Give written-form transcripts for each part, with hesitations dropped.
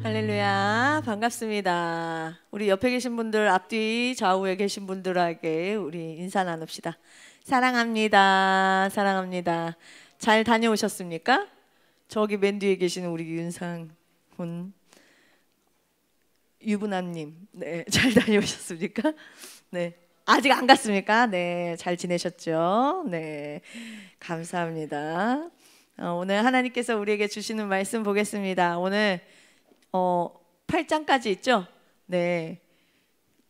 할렐루야, 반갑습니다. 우리 옆에 계신 분들, 앞뒤 좌우에 계신 분들에게 우리 인사 나눕시다. 사랑합니다. 사랑합니다. 잘 다녀오셨습니까? 저기 맨 뒤에 계시는 우리 윤상 군 유부남님, 네, 잘 다녀오셨습니까? 네, 아직 안 갔습니까? 네, 잘 지내셨죠? 네, 감사합니다. 오늘 하나님께서 우리에게 주시는 말씀 보겠습니다. 오늘 8장까지 있죠? 네,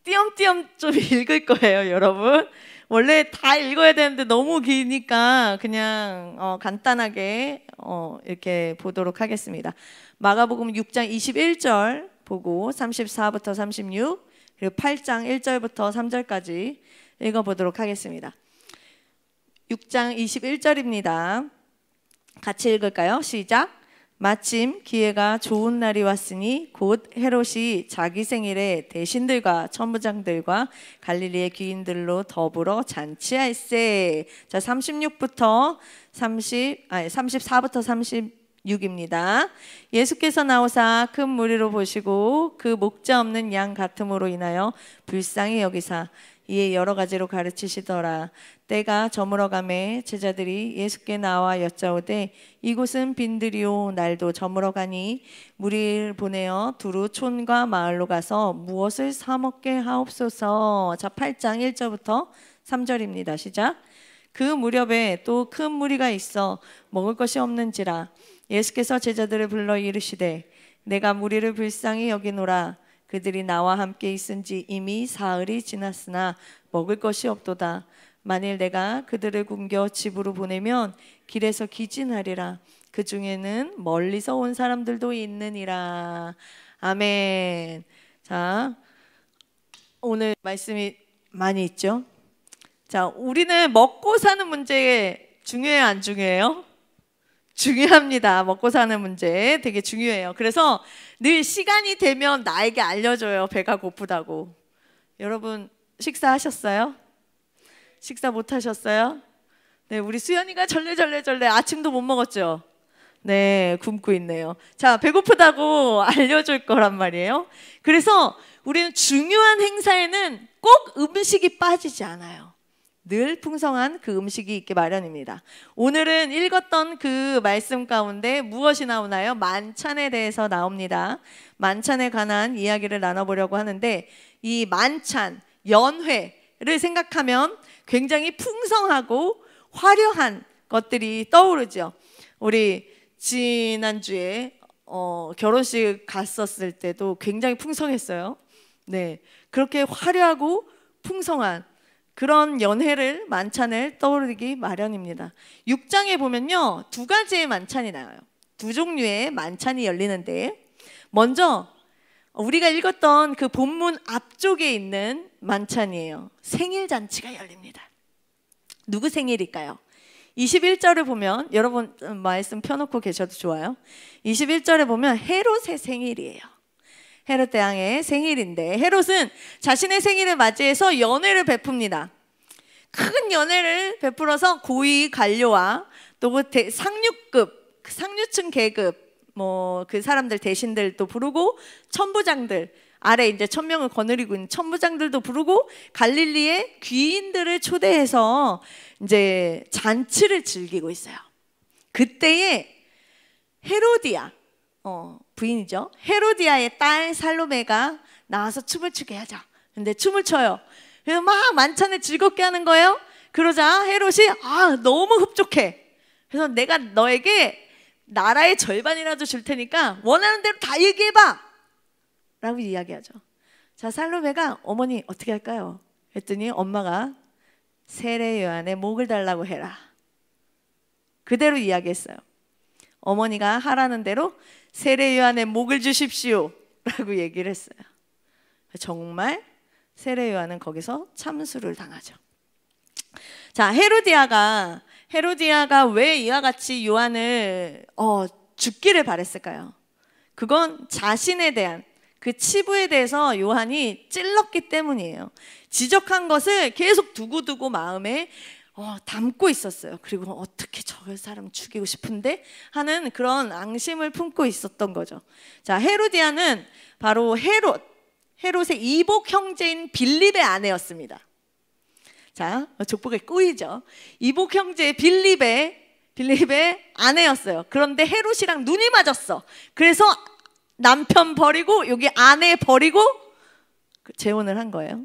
띄엄띄엄 좀 읽을 거예요, 여러분. 원래 다 읽어야 되는데 너무 기니까 그냥 간단하게 이렇게 보도록 하겠습니다. 마가복음 6장 21절 보고 34부터 36 그리고 8장 1절부터 3절까지 읽어보도록 하겠습니다. 6장 21절입니다. 같이 읽을까요? 시작! 마침 기회가 좋은 날이 왔으니 곧 헤롯이 자기 생일에 대신들과 천부장들과 갈릴리의 귀인들로 더불어 잔치할세. 자, 34부터 36입니다. 예수께서 나오사 큰 무리로 보시고 그 목자 없는 양 같음으로 인하여 불쌍히 여기사 이에 여러 가지로 가르치시더라. 때가 저물어가매 제자들이 예수께 나와 여짜오되 이곳은 빈들이요 날도 저물어가니 무리를 보내어 두루 촌과 마을로 가서 무엇을 사 먹게 하옵소서. 자, 8장 1절부터 3절입니다. 시작. 그 무렵에 또 큰 무리가 있어 먹을 것이 없는지라 예수께서 제자들을 불러 이르시되 내가 무리를 불쌍히 여기노라. 그들이 나와 함께 있은지 이미 사흘이 지났으나 먹을 것이 없도다. 만일 내가 그들을 굶겨 집으로 보내면 길에서 기진하리라. 그 중에는 멀리서 온 사람들도 있느니라. 아멘. 자, 오늘 말씀이 많이 있죠. 자, 우리는 먹고 사는 문제 중요해요, 안 중요해요? 중요합니다. 먹고 사는 문제 되게 중요해요. 그래서 늘 시간이 되면 나에게 알려줘요. 배가 고프다고. 여러분 식사하셨어요? 식사 못 하셨어요? 네, 우리 수연이가 절레절레 아침도 못 먹었죠? 네, 굶고 있네요. 자, 배고프다고 알려줄 거란 말이에요. 그래서 우리는 중요한 행사에는 꼭 음식이 빠지지 않아요. 늘 풍성한 그 음식이 있기 마련입니다. 오늘은 읽었던 그 말씀 가운데 무엇이 나오나요? 만찬에 대해서 나옵니다. 만찬에 관한 이야기를 나눠보려고 하는데 이 만찬, 연회를 생각하면 굉장히 풍성하고 화려한 것들이 떠오르죠. 우리 지난주에 결혼식 갔었을 때도 굉장히 풍성했어요. 네, 그렇게 화려하고 풍성한 그런 연회를 만찬을 떠오르기 마련입니다. 6장에 보면요, 두 가지의 만찬이 나와요. 두 종류의 만찬이 열리는데 먼저 우리가 읽었던 그 본문 앞쪽에 있는 만찬이에요. 생일 잔치가 열립니다. 누구 생일일까요? 21절을 보면 여러분 말씀 펴놓고 계셔도 좋아요. 21절에 보면 헤롯의 생일이에요. 헤롯 대왕의 생일인데 헤롯은 자신의 생일을 맞이해서 연회를 베풉니다. 큰 연회를 베풀어서 고위 관료와 또 상류급, 상류층 계급 그 사람들 대신들도 부르고 천부장들 아래 이제 천명을 거느리고 있는 천부장들도 부르고 갈릴리의 귀인들을 초대해서 이제 잔치를 즐기고 있어요. 그때에 헤로디아 부인이죠. 헤로디아의 딸 살로메가 나와서 춤을 추게 하죠. 근데 춤을 춰요. 그래서 막 만찬을 즐겁게 하는 거예요. 그러자 헤롯이 너무 흡족해. 그래서 내가 너에게 나라의 절반이라도 줄 테니까 원하는 대로 다 얘기해봐 라고 이야기하죠. 자, 살로메가 어머니 어떻게 할까요? 했더니 엄마가 세례 요한의 목을 달라고 해라. 그대로 이야기했어요. 어머니가 하라는 대로 세례 요한의 목을 주십시오 라고 얘기를 했어요. 정말 세례 요한은 거기서 참수를 당하죠. 자, 헤로디아가 왜 이와 같이 요한을 죽기를 바랬을까요? 그건 자신에 대한 그 치부에 대해서 요한이 찔렀기 때문이에요. 지적한 것을 계속 두고두고 마음에 담고 있었어요. 그리고 어떻게 저 사람 죽이고 싶은데 하는 그런 앙심을 품고 있었던 거죠. 자, 헤로디아는 바로 헤롯의 이복 형제인 빌립의 아내였습니다. 자, 족보가 꼬이죠. 이복 형제 빌립의 아내였어요. 그런데 헤롯이랑 눈이 맞았어. 그래서 남편 버리고 여기 아내 버리고 재혼을 한 거예요.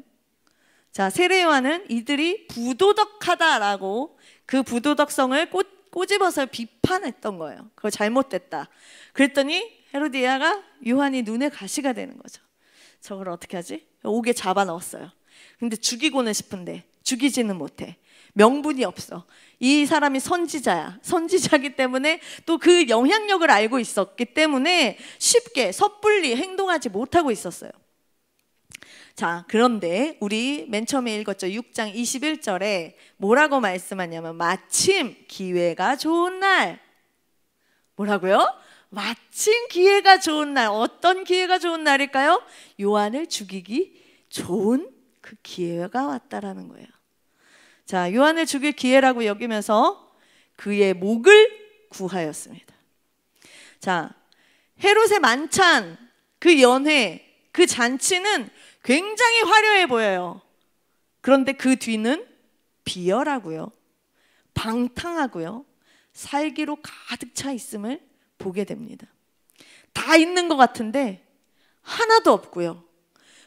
자, 세례 요한은 이들이 부도덕하다라고 그 부도덕성을 꼬집어서 비판했던 거예요. 그거 잘못됐다. 그랬더니 헤로디아가 요한이 눈에 가시가 되는 거죠. 저걸 어떻게 하지? 옥에 잡아 넣었어요. 근데 죽이고는 싶은데 죽이지는 못해. 명분이 없어. 이 사람이 선지자야. 선지자기 때문에 또 그 영향력을 알고 있었기 때문에 쉽게 섣불리 행동하지 못하고 있었어요. 자, 그런데 우리 맨 처음에 읽었죠. 6장 21절에 뭐라고 말씀하냐면 마침 기회가 좋은 날. 뭐라고요? 마침 기회가 좋은 날. 어떤 기회가 좋은 날일까요? 요한을 죽이기 좋은 그 기회가 왔다라는 거예요. 자, 요한을 죽일 기회라고 여기면서 그의 목을 구하였습니다. 자, 헤롯의 만찬, 그 연회, 그 잔치는 굉장히 화려해 보여요. 그런데 그 뒤는 비열하고요, 방탕하고요, 살기로 가득 차 있음을 보게 됩니다. 다 있는 것 같은데 하나도 없고요,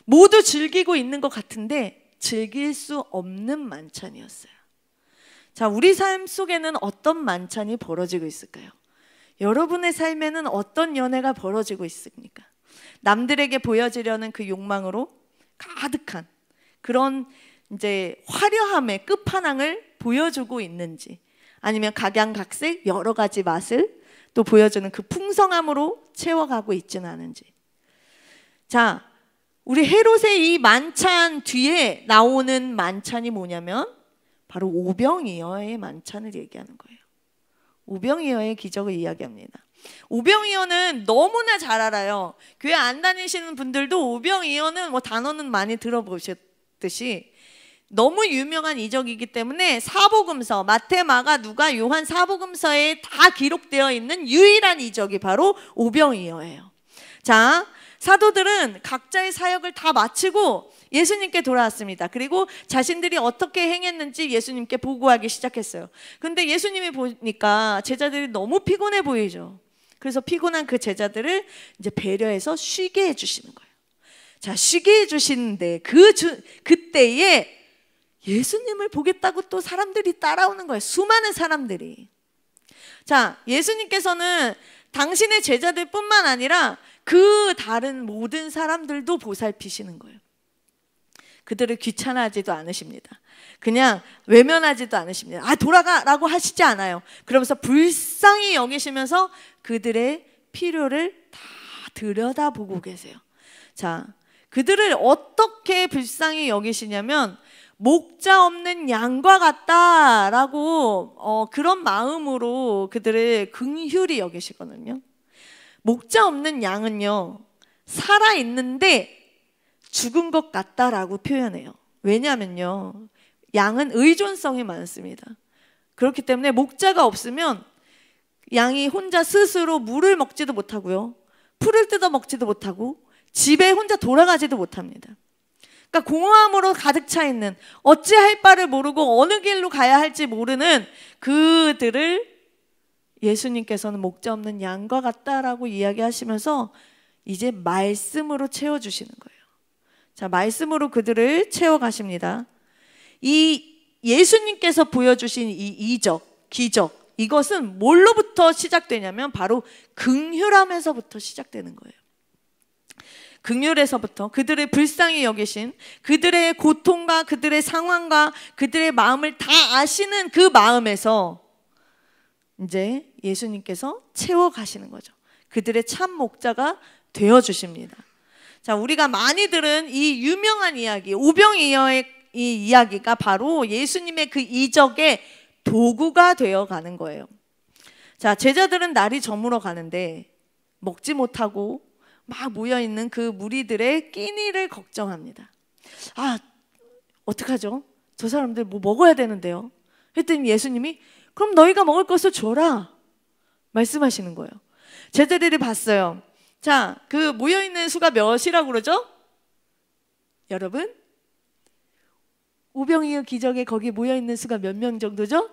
모두 즐기고 있는 것 같은데 즐길 수 없는 만찬이었어요. 자, 우리 삶 속에는 어떤 만찬이 벌어지고 있을까요? 여러분의 삶에는 어떤 연애가 벌어지고 있습니까? 남들에게 보여지려는 그 욕망으로 가득한 그런 이제 화려함의 끝판왕을 보여주고 있는지, 아니면 각양각색 여러 가지 맛을 또 보여주는 그 풍성함으로 채워가고 있지는 않은지. 자, 우리 헤롯의 이 만찬 뒤에 나오는 만찬이 뭐냐면 바로 오병이어의 만찬을 얘기하는 거예요. 오병이어의 기적을 이야기합니다. 오병이어는 너무나 잘 알아요. 교회 안 다니시는 분들도 오병이어는 뭐 단어는 많이 들어보셨듯이 너무 유명한 이적이기 때문에 사복음서, 마태, 마가, 누가, 요한 사복음서에 다 기록되어 있는 유일한 이적이 바로 오병이어예요. 자, 사도들은 각자의 사역을 다 마치고 예수님께 돌아왔습니다. 그리고 자신들이 어떻게 행했는지 예수님께 보고하기 시작했어요. 근데 예수님이 보니까 제자들이 너무 피곤해 보이죠. 그래서 피곤한 그 제자들을 이제 배려해서 쉬게 해주시는 거예요. 자, 쉬게 해주시는데 그때에 예수님을 보겠다고 또 사람들이 따라오는 거예요. 수많은 사람들이. 자, 예수님께서는 당신의 제자들뿐만 아니라 그 다른 모든 사람들도 보살피시는 거예요. 그들을 귀찮아하지도 않으십니다. 그냥 외면하지도 않으십니다. 아, 돌아가라고 하시지 않아요. 그러면서 불쌍히 여기시면서 그들의 필요를 다 들여다보고 계세요. 자, 그들을 어떻게 불쌍히 여기시냐면 목자 없는 양과 같다라고 그런 마음으로 그들을 긍휼히 여기시거든요. 목자 없는 양은요, 살아있는데 죽은 것 같다라고 표현해요. 왜냐하면요, 양은 의존성이 많습니다. 그렇기 때문에 목자가 없으면 양이 혼자 스스로 물을 먹지도 못하고요, 풀을 뜯어 먹지도 못하고 집에 혼자 돌아가지도 못합니다. 그러니까 공허함으로 가득 차 있는, 어찌할 바를 모르고 어느 길로 가야 할지 모르는 그들을 예수님께서는 목자 없는 양과 같다라고 이야기하시면서 이제 말씀으로 채워주시는 거예요. 자, 말씀으로 그들을 채워가십니다. 이 예수님께서 보여주신 이 이적, 기적, 이것은 뭘로부터 시작되냐면 바로 긍휼함에서부터 시작되는 거예요. 긍휼에서부터 그들을 불쌍히 여기신, 그들의 고통과 그들의 상황과 그들의 마음을 다 아시는 그 마음에서 이제 예수님께서 채워가시는 거죠. 그들의 참 목자가 되어주십니다. 자, 우리가 많이 들은 이 유명한 이야기, 오병이어의 이 이야기가 바로 예수님의 그 이적의 도구가 되어가는 거예요. 자, 제자들은 날이 저물어 가는데 먹지 못하고 막 모여있는 그 무리들의 끼니를 걱정합니다. 아, 어떡하죠? 저 사람들 뭐 먹어야 되는데요. 했더니 예수님이 그럼 너희가 먹을 것을 줘라 말씀하시는 거예요. 제자들이 봤어요. 자, 그 모여있는 수가 몇이라고 그러죠? 여러분, 우병이어 기적에 거기 모여있는 수가 몇 명 정도죠?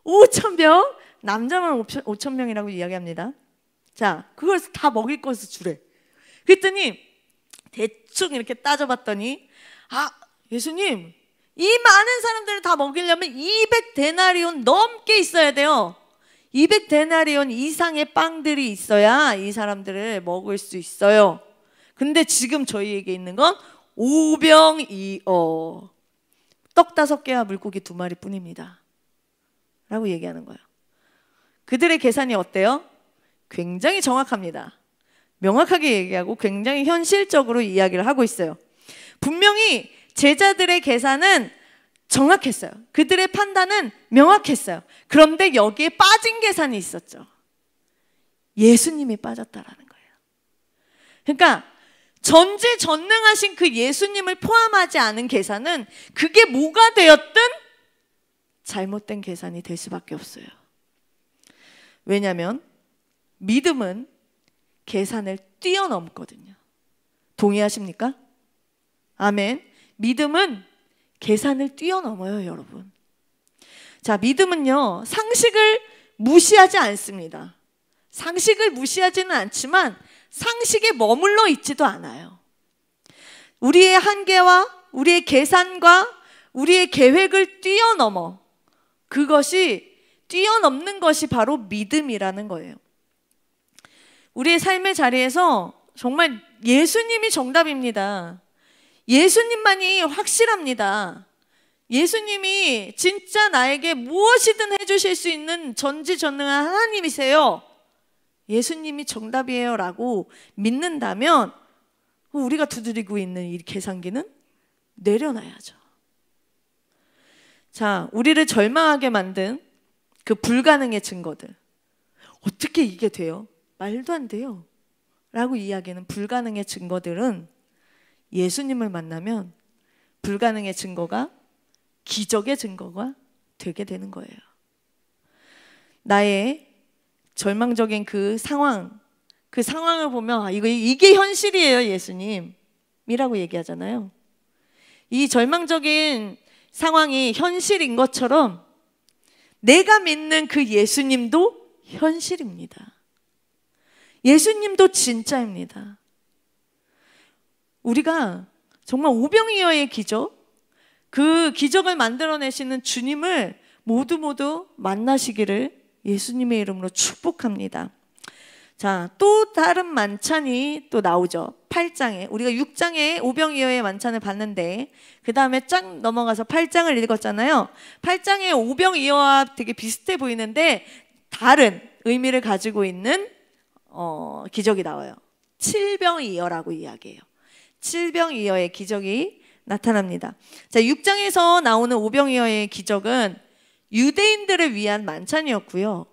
5,000명. 남자만 5,000명이라고 이야기합니다. 자, 그걸 다 먹일 것을 주래. 그랬더니 대충 이렇게 따져봤더니 예수님, 이 많은 사람들을 다 먹이려면 200데나리온 넘게 있어야 돼요. 200데나리온 이상의 빵들이 있어야 이 사람들을 먹을 수 있어요. 근데 지금 저희에게 있는 건 5병이어 떡 5개와 물고기 2마리 뿐입니다 라고 얘기하는 거예요. 그들의 계산이 어때요? 굉장히 정확합니다. 명확하게 얘기하고 굉장히 현실적으로 이야기를 하고 있어요. 분명히 제자들의 계산은 정확했어요. 그들의 판단은 명확했어요. 그런데 여기에 빠진 계산이 있었죠. 예수님이 빠졌다라는 거예요. 그러니까 전지전능하신 그 예수님을 포함하지 않은 계산은 그게 뭐가 되었든 잘못된 계산이 될 수밖에 없어요. 왜냐하면 믿음은 계산을 뛰어넘거든요. 동의하십니까? 아멘. 믿음은 계산을 뛰어넘어요, 여러분. 자, 믿음은요, 상식을 무시하지 않습니다. 상식을 무시하지는 않지만 상식에 머물러 있지도 않아요. 우리의 한계와 우리의 계산과 우리의 계획을 뛰어넘어 뛰어넘는 것이 바로 믿음이라는 거예요. 우리의 삶의 자리에서 정말 예수님이 정답입니다. 예수님만이 확실합니다. 예수님이 진짜 나에게 무엇이든 해주실 수 있는 전지전능한 하나님이세요. 예수님이 정답이에요 라고 믿는다면 우리가 두드리고 있는 이 계산기는 내려놔야죠. 자, 우리를 절망하게 만든 그 불가능의 증거들, 어떻게 이게 돼요? 말도 안 돼요 라고 이야기하는 불가능의 증거들은 예수님을 만나면 불가능의 증거가 기적의 증거가 되게 되는 거예요. 나의 절망적인 그 상황을 보면 이게 현실이에요, 예수님이라고 얘기하잖아요. 이 절망적인 상황이 현실인 것처럼 내가 믿는 그 예수님도 현실입니다. 예수님도 진짜입니다. 우리가 정말 오병이어의 기적, 그 기적을 만들어내시는 주님을 모두 만나시기를 예수님의 이름으로 축복합니다. 자, 또 다른 만찬이 또 나오죠. 8장에 우리가 6장에 오병이어의 만찬을 봤는데 그 다음에 쫙 넘어가서 8장을 읽었잖아요. 8장의 오병이어와 되게 비슷해 보이는데 다른 의미를 가지고 있는 기적이 나와요. 칠병이어라고 이야기해요. 칠병이어의 기적이 나타납니다. 자, 6장에서 나오는 오병이어의 기적은 유대인들을 위한 만찬이었고요.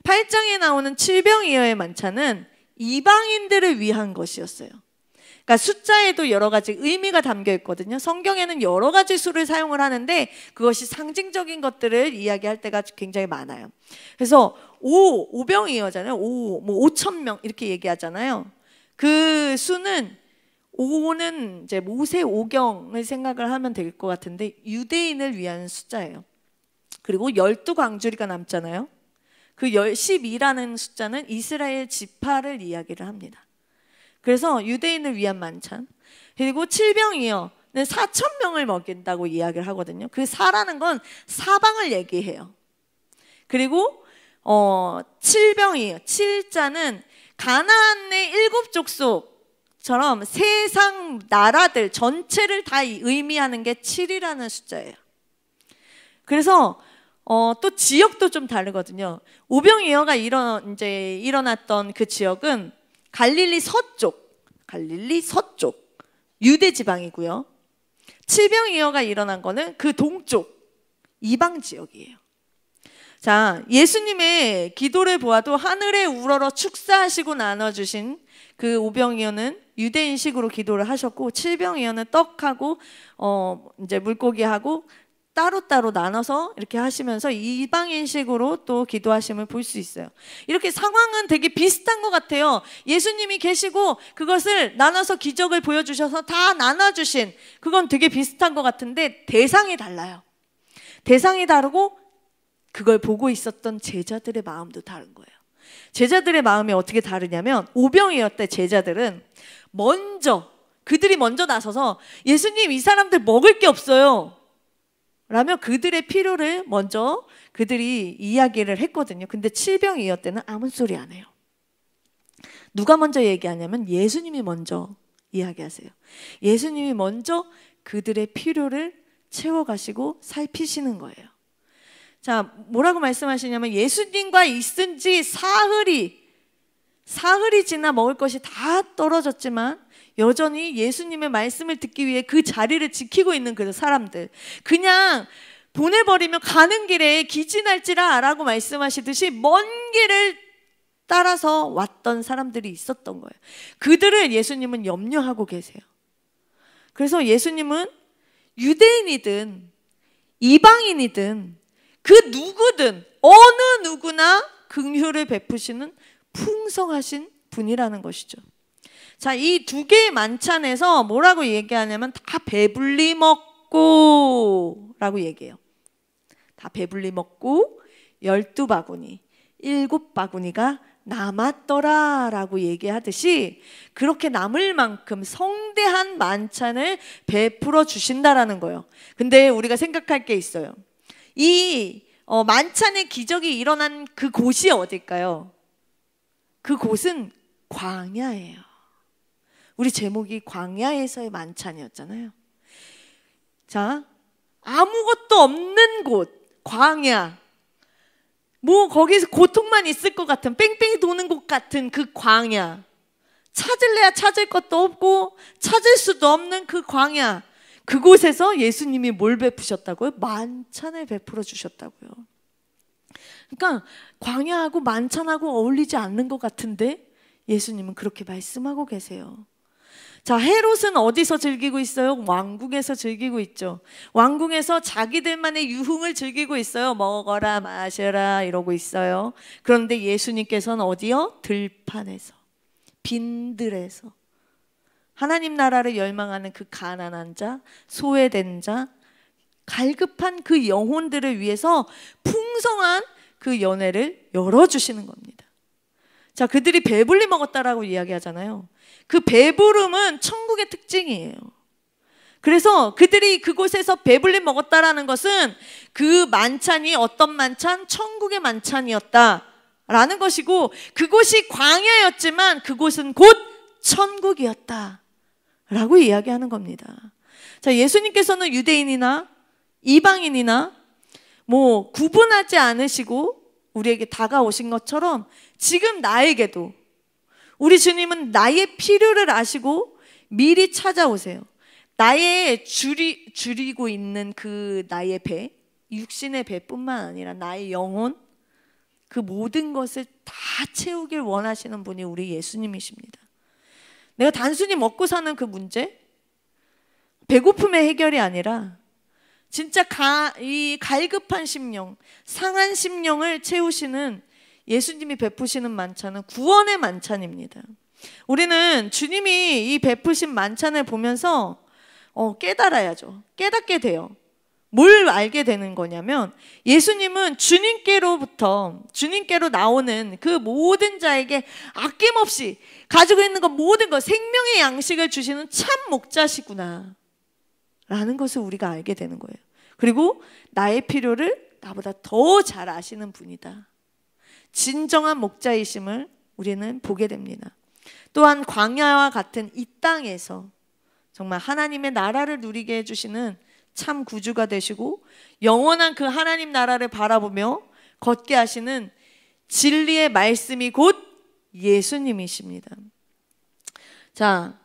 8장에 나오는 칠병이어의 만찬은 이방인들을 위한 것이었어요. 그러니까 숫자에도 여러 가지 의미가 담겨 있거든요. 성경에는 여러 가지 수를 사용을 하는데 그것이 상징적인 것들을 이야기할 때가 굉장히 많아요. 그래서 오병이어잖아요. 5,000명 이렇게 얘기하잖아요. 그 수는 5는 이제 모세 오경을 생각을 하면 될 것 같은데 유대인을 위한 숫자예요. 그리고 12광주리가 남잖아요. 그 12라는 숫자는 이스라엘 지파를 이야기를 합니다. 그래서 유대인을 위한 만찬. 그리고 칠병이어는 4,000명을 먹인다고 이야기를 하거든요. 그 4라는 건 사방을 얘기해요. 그리고 칠병이어, 7자는 가나안의 7족속처럼 세상 나라들 전체를 다 의미하는 게 7이라는 숫자예요. 그래서 또 지역도 좀 다르거든요. 오병이어가 일어났던 그 지역은 갈릴리 서쪽 유대 지방이고요. 칠병이어가 일어난 거는 그 동쪽 이방 지역이에요. 자, 예수님의 기도를 보아도 하늘에 우러러 축사하시고 나눠주신 그 오병이어는 유대인식으로 기도를 하셨고 칠병이어는 떡하고 이제 물고기하고 따로따로 나눠서 이렇게 하시면서 이방인식으로 또 기도하심을 볼 수 있어요. 이렇게 상황은 되게 비슷한 것 같아요. 예수님이 계시고 그것을 나눠서 기적을 보여주셔서 다 나눠주신, 그건 되게 비슷한 것 같은데 대상이 달라요. 대상이 다르고 그걸 보고 있었던 제자들의 마음도 다른 거예요. 제자들의 마음이 어떻게 다르냐면, 오병이었대. 제자들은 그들이 먼저 나서서 예수님, 이 사람들 먹을 게 없어요 라며 그들의 필요를 먼저 그들이 이야기를 했거든요. 근데 칠병이었대는 아무 소리 안 해요. 누가 먼저 얘기하냐면 예수님이 먼저 이야기하세요. 예수님이 먼저 그들의 필요를 채워가시고 살피시는 거예요. 자, 뭐라고 말씀하시냐면, 예수님과 있은 지 사흘이 지나 먹을 것이 다 떨어졌지만 여전히 예수님의 말씀을 듣기 위해 그 자리를 지키고 있는 그 사람들, 그냥 보내버리면 가는 길에 기진할지라 라고 말씀하시듯이 먼 길을 따라서 왔던 사람들이 있었던 거예요. 그들을 예수님은 염려하고 계세요. 그래서 예수님은 유대인이든 이방인이든 그 누구든 어느 누구나 긍휼을 베푸시는 풍성하신 분이라는 것이죠. 자, 이 두 개의 만찬에서 뭐라고 얘기하냐면 다 배불리 먹고 라고 얘기해요. 다 배불리 먹고 12바구니, 7바구니가 남았더라 라고 얘기하듯이 그렇게 남을 만큼 성대한 만찬을 베풀어 주신다라는 거예요. 근데 우리가 생각할 게 있어요. 이 만찬의 기적이 일어난 그 곳이 어딜까요? 그 곳은 광야예요. 우리 제목이 광야에서의 만찬이었잖아요. 자, 아무것도 없는 곳, 광야. 뭐 거기서 고통만 있을 것 같은, 뺑뺑이 도는 곳 같은 그 광야. 찾을래야 찾을 것도 없고 찾을 수도 없는 그 광야. 그곳에서 예수님이 뭘 베푸셨다고요? 만찬을 베풀어 주셨다고요. 그러니까 광야하고 만찬하고 어울리지 않는 것 같은데 예수님은 그렇게 말씀하고 계세요. 자, 헤롯은 어디서 즐기고 있어요? 왕궁에서 즐기고 있죠. 왕궁에서 자기들만의 유흥을 즐기고 있어요. 먹어라 마셔라 이러고 있어요. 그런데 예수님께서는 어디요? 들판에서, 빈들에서 하나님 나라를 열망하는 그 가난한 자, 소외된 자, 갈급한 그 영혼들을 위해서 풍성한 그 연회를 열어주시는 겁니다. 자, 그들이 배불리 먹었다라고 이야기하잖아요. 그 배부름은 천국의 특징이에요. 그래서 그들이 그곳에서 배불리 먹었다라는 것은 그 만찬이 어떤 만찬? 천국의 만찬이었다라는 것이고, 그곳이 광야였지만 그곳은 곧 천국이었다라고 이야기하는 겁니다. 자, 예수님께서는 유대인이나 이방인이나 뭐 구분하지 않으시고 우리에게 다가오신 것처럼 지금 나에게도 우리 주님은 나의 필요를 아시고 미리 찾아오세요. 나의 줄이고 있는 그 나의 배, 육신의 배뿐만 아니라 나의 영혼, 그 모든 것을 다 채우길 원하시는 분이 우리 예수님이십니다. 내가 단순히 먹고 사는 그 문제, 배고픔의 해결이 아니라 진짜 이 갈급한 심령, 상한 심령을 채우시는 예수님이 베푸시는 만찬은 구원의 만찬입니다. 우리는 주님이 이 베푸신 만찬을 보면서 깨달아야죠. 깨닫게 돼요. 뭘 알게 되는 거냐면, 예수님은 주님께로 나오는 그 모든 자에게 아낌없이 가지고 있는 것 모든 것, 생명의 양식을 주시는 참 목자시구나 라는 것을 우리가 알게 되는 거예요. 그리고 나의 필요를 나보다 더 잘 아시는 분이다, 진정한 목자이심을 우리는 보게 됩니다. 또한 광야와 같은 이 땅에서 정말 하나님의 나라를 누리게 해주시는 참 구주가 되시고 영원한 그 하나님 나라를 바라보며 걷게 하시는 진리의 말씀이 곧 예수님이십니다. 자,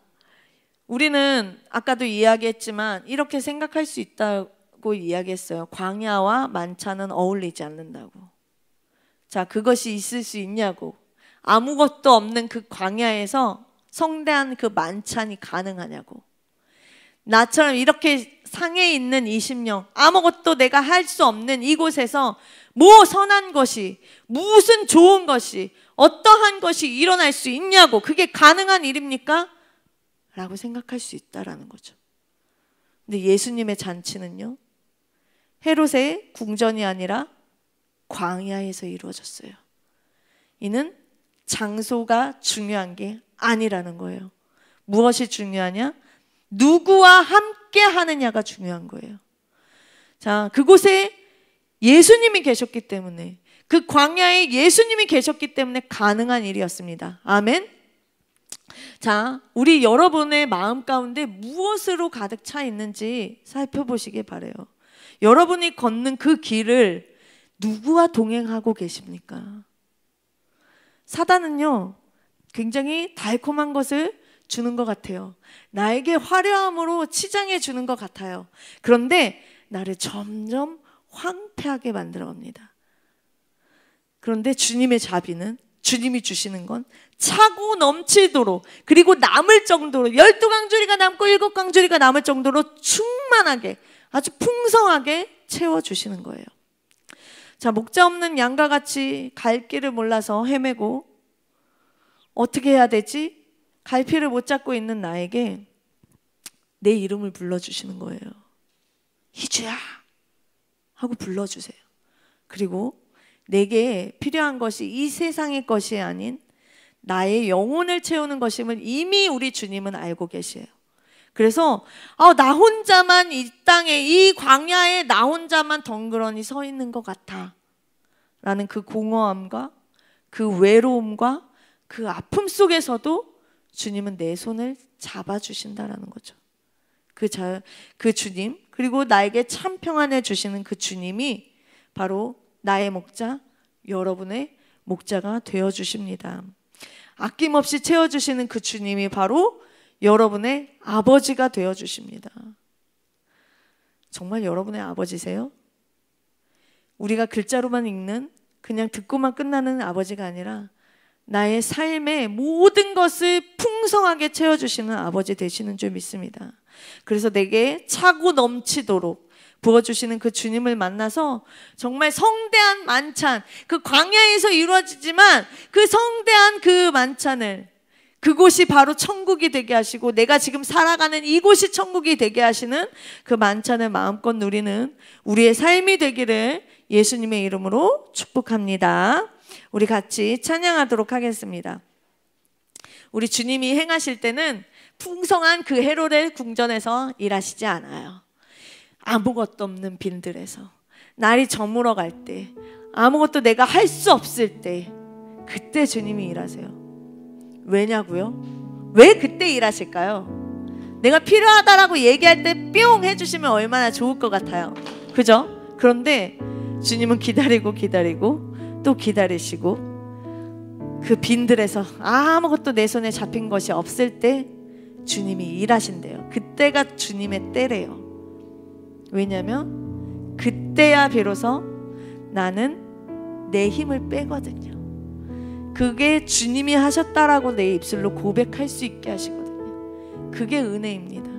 우리는 아까도 이야기했지만 이렇게 생각할 수 있다고 이야기했어요. 광야와 만찬은 어울리지 않는다고. 자, 그것이 있을 수 있냐고. 아무것도 없는 그 광야에서 성대한 그 만찬이 가능하냐고. 나처럼 이렇게 상해 있는 이 심령, 아무것도 내가 할 수 없는 이곳에서 뭐 선한 것이, 무슨 좋은 것이, 어떠한 것이 일어날 수 있냐고, 그게 가능한 일입니까? 라고 생각할 수 있다라는 거죠. 근데 예수님의 잔치는요, 헤롯의 궁전이 아니라 광야에서 이루어졌어요. 이는 장소가 중요한 게 아니라는 거예요. 무엇이 중요하냐? 누구와 함께 하느냐가 중요한 거예요. 자, 그곳에 예수님이 계셨기 때문에, 그 광야에 예수님이 계셨기 때문에 가능한 일이었습니다. 아멘. 자, 우리 여러분의 마음 가운데 무엇으로 가득 차 있는지 살펴보시기 바라요. 여러분이 걷는 그 길을 누구와 동행하고 계십니까? 사단은요, 굉장히 달콤한 것을 주는 것 같아요. 나에게 화려함으로 치장해 주는 것 같아요. 그런데 나를 점점 황폐하게 만들어 갑니다. 그런데 주님의 자비는, 주님이 주시는 건 차고 넘치도록, 그리고 남을 정도로, 12강주리가 남고 7강주리가 남을 정도로 충만하게, 아주 풍성하게 채워주시는 거예요. 자, 목자 없는 양과 같이 갈 길을 몰라서 헤매고 어떻게 해야 되지? 갈피를 못 잡고 있는 나에게 내 이름을 불러주시는 거예요. 희주야 하고 불러주세요. 그리고 내게 필요한 것이 이 세상의 것이 아닌 나의 영혼을 채우는 것임을 이미 우리 주님은 알고 계세요. 그래서 나 혼자만 이 땅에, 이 광야에 나 혼자만 덩그러니 서 있는 것 같아 라는 그 공허함과 그 외로움과 그 아픔 속에서도 주님은 내 손을 잡아주신다라는 거죠. 그 주님, 그리고 나에게 참 평안을 주시는 그 주님이 바로 나의 목자, 여러분의 목자가 되어주십니다. 아낌없이 채워주시는 그 주님이 바로 여러분의 아버지가 되어주십니다. 정말 여러분의 아버지세요? 우리가 글자로만 읽는, 그냥 듣고만 끝나는 아버지가 아니라 나의 삶의 모든 것을 풍성하게 채워주시는 아버지 되시는 줄 믿습니다. 그래서 내게 차고 넘치도록 부어주시는 그 주님을 만나서 정말 성대한 만찬, 그 광야에서 이루어지지만 그 성대한 그 만찬을, 그곳이 바로 천국이 되게 하시고 내가 지금 살아가는 이곳이 천국이 되게 하시는 그 만찬을 마음껏 누리는 우리의 삶이 되기를 예수님의 이름으로 축복합니다. 우리 같이 찬양하도록 하겠습니다. 우리 주님이 행하실 때는 풍성한 그 헤롯의 궁전에서 일하시지 않아요. 아무것도 없는 빈들에서, 날이 저물어 갈 때, 아무것도 내가 할 수 없을 때, 그때 주님이 일하세요. 왜냐고요? 왜 그때 일하실까요? 내가 필요하다라고 얘기할 때 뿅 해주시면 얼마나 좋을 것 같아요. 그죠? 그런데 주님은 기다리고 또 기다리시고, 그 빈들에서 아무것도 내 손에 잡힌 것이 없을 때 주님이 일하신대요. 그때가 주님의 때래요. 왜냐면 그때야 비로소 나는 내 힘을 빼거든요. 그게 주님이 하셨다라고 내 입술로 고백할 수 있게 하시거든요. 그게 은혜입니다.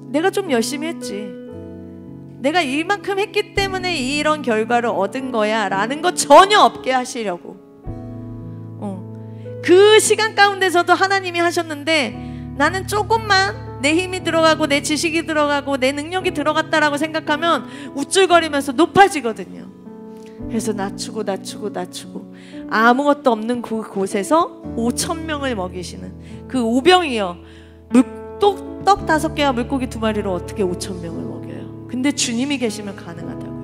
내가 좀 열심히 했지, 내가 이만큼 했기 때문에 이런 결과를 얻은 거야 라는 거 전혀 없게 하시려고, 그 시간 가운데서도 하나님이 하셨는데 나는 조금만 내 힘이 들어가고 내 지식이 들어가고 내 능력이 들어갔다라고 생각하면 우쭐거리면서 높아지거든요. 그래서 낮추고 아무것도 없는 그곳에서 5,000명을 먹이시는 그 오병이어, 떡 5개와 물고기 2마리로 어떻게 5,000명을 먹여요? 근데 주님이 계시면 가능하다고요.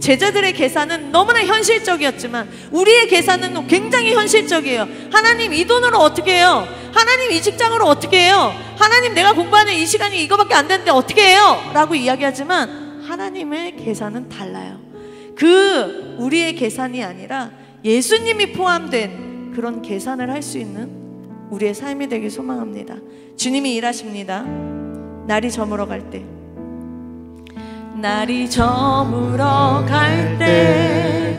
제자들의 계산은 너무나 현실적이었지만 우리의 계산은 굉장히 현실적이에요. 하나님, 이 돈으로 어떻게 해요? 하나님, 이 직장으로 어떻게 해요? 하나님, 내가 공부하는 이 시간이 이거밖에 안 되는데 어떻게 해요? 라고 이야기하지만 하나님의 계산은 달라요. 그 우리의 계산이 아니라 예수님이 포함된 그런 계산을 할 수 있는 우리의 삶이 되길 소망합니다. 주님이 일하십니다. 날이 저물어 갈 때, 날이 저물어 갈 때,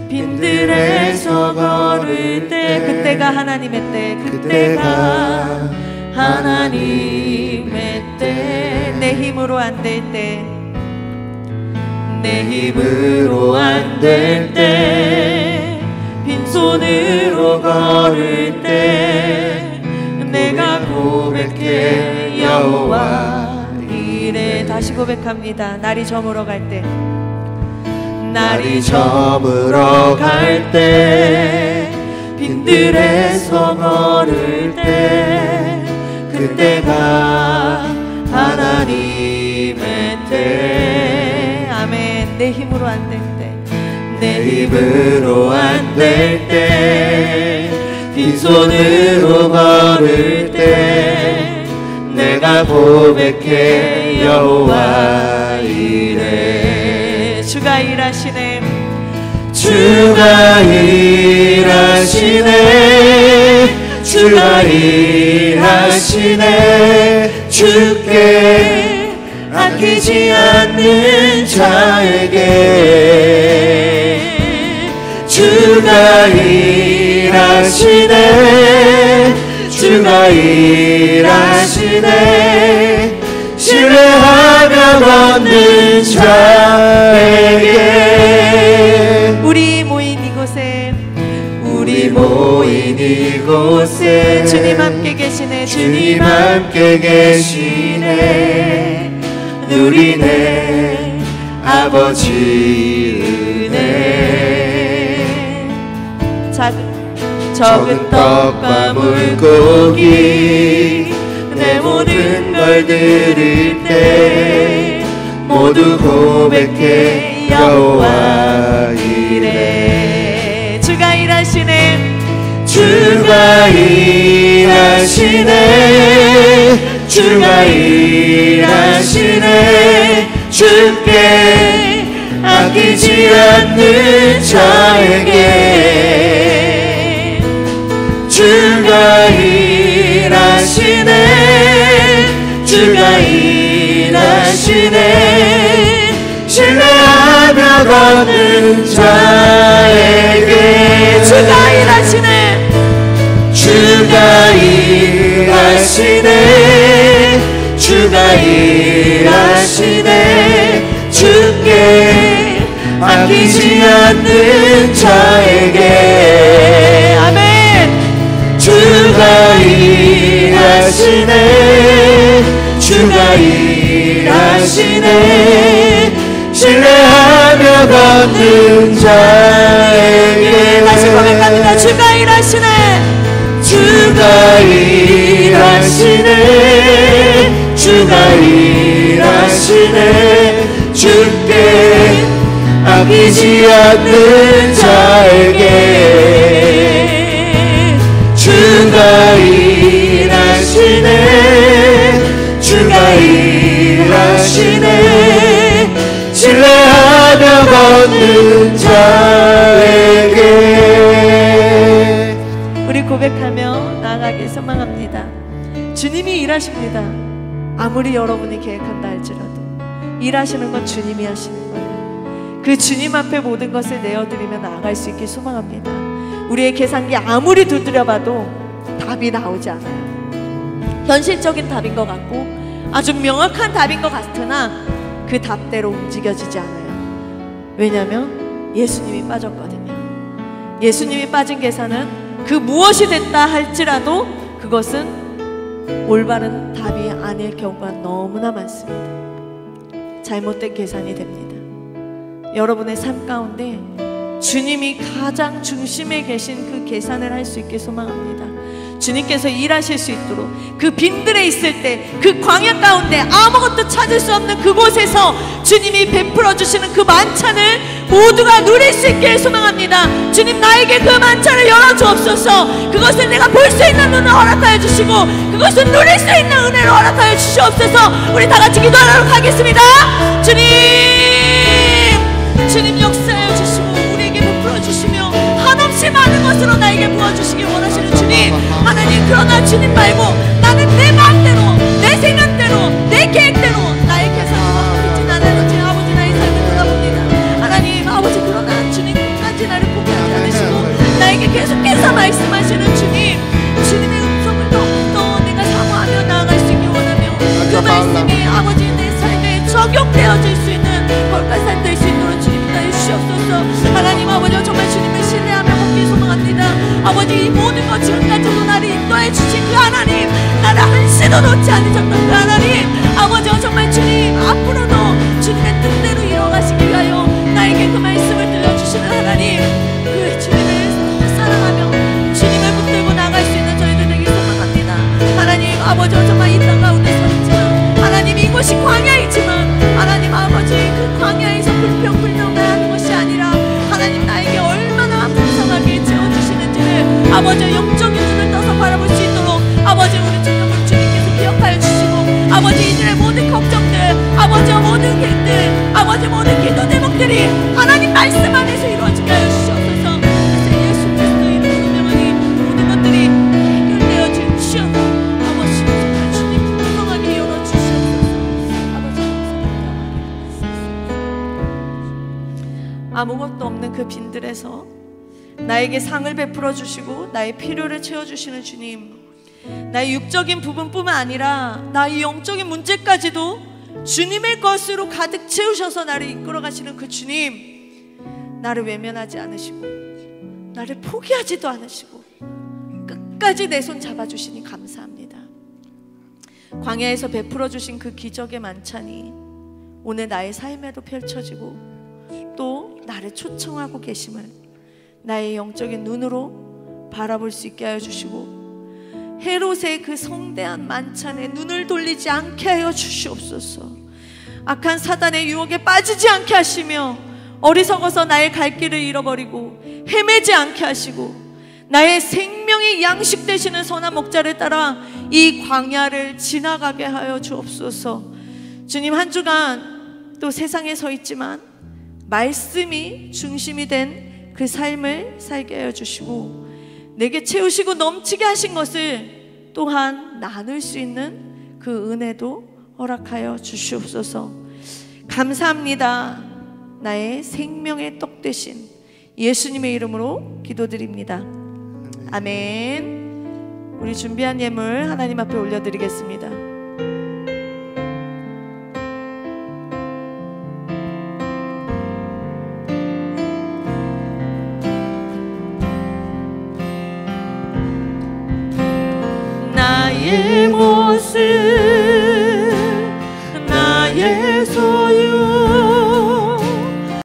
빈들에서 걸을 때, 그때가 하나님의 때, 그때가 하나님의 때, 내 내 힘으로 안 될 때, 내 힘으로 안 될 때, 빈손으로 걸을 때 내가 고백해 여호와 이래. 다시 고백합니다. 날이 저물어 갈 때, 날이 저물어 갈 때, 빈들에서 걸을 때 그때가 하나님의 때. 아멘. 내 힘으로 안 될 때, 내 힘으로 안 될 때, 빈손으로 걸을 때 내가 고백해 여호와 이래. 주가 일하시네, 주가 일하시네, 주가 일하시네. 주께 아끼지 않는 자에게 주가 일하시네, 주가 일하시네. 신뢰하며 걷는 자에게. 우리 모인 이곳에, 우리 모인 이곳에 주님 함께 계시네, 주님 함께 계시네. 누리네 아버지 은혜. 적은 떡과 물고기 내 모든 걸 드릴 때 모두 고백해 여호와 이래. 주가 일하시네, 주가 일하시네, 주가 일하시네. 주께 아끼지 않는 자에게 주가 일하시네, 주가 일하시네. 신뢰하며 걷는 자에게 주가 일하시네, 주가 일하시네, 주가 일하시네. 주께 아끼지 않는 자에게 아멘. 주가 일하시네, 주가 일하시네. 신뢰하며 걷는 자에게 다시 고백합니다. 주가 일하시네, 주가 일하시네, 주가 일하시네. 주께 아끼지 않는 자에게 주가 일하시네, 주가 일하시네. 신뢰하며 걷는 자에게. 우리 고백하며 나아가길 소망합니다. 주님이 일하십니다. 아무리 여러분이 계획한다 할지라도 일하시는 건 주님이 하시는 거예요. 그 주님 앞에 모든 것을 내어드리며 나아갈 수 있길 소망합니다. 우리의 계산기 아무리 두드려봐도 답이 나오지 않아요. 현실적인 답인 것 같고 아주 명확한 답인 것 같으나 그 답대로 움직여지지 않아요. 왜냐하면 예수님이 빠졌거든요. 예수님이 빠진 계산은 그 무엇이 됐다 할지라도 그것은 올바른 답이 아닐 경우가 너무나 많습니다. 잘못된 계산이 됩니다. 여러분의 삶 가운데 주님이 가장 중심에 계신 그 계산을 할 수 있게 소망합니다. 주님께서 일하실 수 있도록 그 빈들에 있을 때 그 광야 가운데 아무것도 찾을 수 없는 그곳에서 주님이 베풀어 주시는 그 만찬을 모두가 누릴 수 있게 소망합니다. 주님, 나에게 그 만찬을 열어주옵소서. 그것을 내가 볼 수 있는 눈을 허락하여 주시고 그것을 누릴 수 있는 은혜를 허락하여 주시옵소서. 우리 다 같이 기도하도록 하겠습니다. 주님 역사하여 주시고 우리에게 베풀어 주시며 한없이 많은 것으로 나에게 부어주시길 원하시는 주님, 하나님, 그러나 주님 말고 나는 내 마음대로, 내 생각대로, 내 계획대로 나의 계산을 믿진 않아요. 제 아버지, 나의 삶을 돌아봅니다. 하나님 아버지, 그러나 주님 끝까지 나를 포기하지 않으시고 나에게 계속해서 말씀하시는 주님, 주님의 음성을 더 내가 사모하며 나아갈 수 있길 원하며 그 말씀이 아버지 내 아버지 이 모든 것 지금까지도 나를 인도해 주신 그 하나님, 나를 한시도 놓지 않으셨던 그 하나님, 아버지와 정말 주님 앞으로도 주님의 뜻대로 이루어가시기 위하여 나에게 그 말씀을 들려주시는 하나님, 그 주님을 사랑하며 주님을 붙들고 나갈 수 있는 저희들 되길 소망합니다. 하나님 아버지와 정말 이 땅 가운데 서 있지만 하나님 이곳이 광야이지만 하나님 아버지 그 광야에서 불평불명만 하는 것이 아니라 하나님 나에게 얼마나 풍성하게 채워주시는지를 아버지 영적인 눈을 떠서 바라볼 수 있도록 아버지 우리 주님을 주님께서 기억하여 주시고 아버지 이들의 모든 걱정들 아버지와 모든 길들 아버지 모든 기도 제목들이 하나님 말씀 안에서 이루어지게 하여 주시옵소서. 그래서 예수 그리스도의 이름으로 명하니 모든 것들이 해결되어 주시옵소서. 아버지 정말 주님 풍성하게 열어주시옵소서. 아버지 감사합니다. 아무것도 없는 그 빈들에서 나에게 상을 베풀어 주시고 나의 필요를 채워주시는 주님, 나의 육적인 부분뿐만 아니라 나의 영적인 문제까지도 주님의 것으로 가득 채우셔서 나를 이끌어 가시는 그 주님, 나를 외면하지 않으시고 나를 포기하지도 않으시고 끝까지 내 손 잡아주시니 감사합니다. 광야에서 베풀어 주신 그 기적의 만찬이 오늘 나의 삶에도 펼쳐지고 또 나를 초청하고 계심을 나의 영적인 눈으로 바라볼 수 있게 하여 주시고 헤롯의 그 성대한 만찬에 눈을 돌리지 않게 하여 주시옵소서. 악한 사단의 유혹에 빠지지 않게 하시며 어리석어서 나의 갈 길을 잃어버리고 헤매지 않게 하시고 나의 생명의 양식 되시는 선한 목자를 따라 이 광야를 지나가게 하여 주옵소서. 주님 한 주간 또 세상에 서 있지만 말씀이 중심이 된 그 삶을 살게 하여 주시고 내게 채우시고 넘치게 하신 것을 또한 나눌 수 있는 그 은혜도 허락하여 주시옵소서. 감사합니다. 나의 생명의 떡 되신 예수님의 이름으로 기도드립니다. 아멘. 우리 준비한 예물 하나님 앞에 올려드리겠습니다. 나의 모습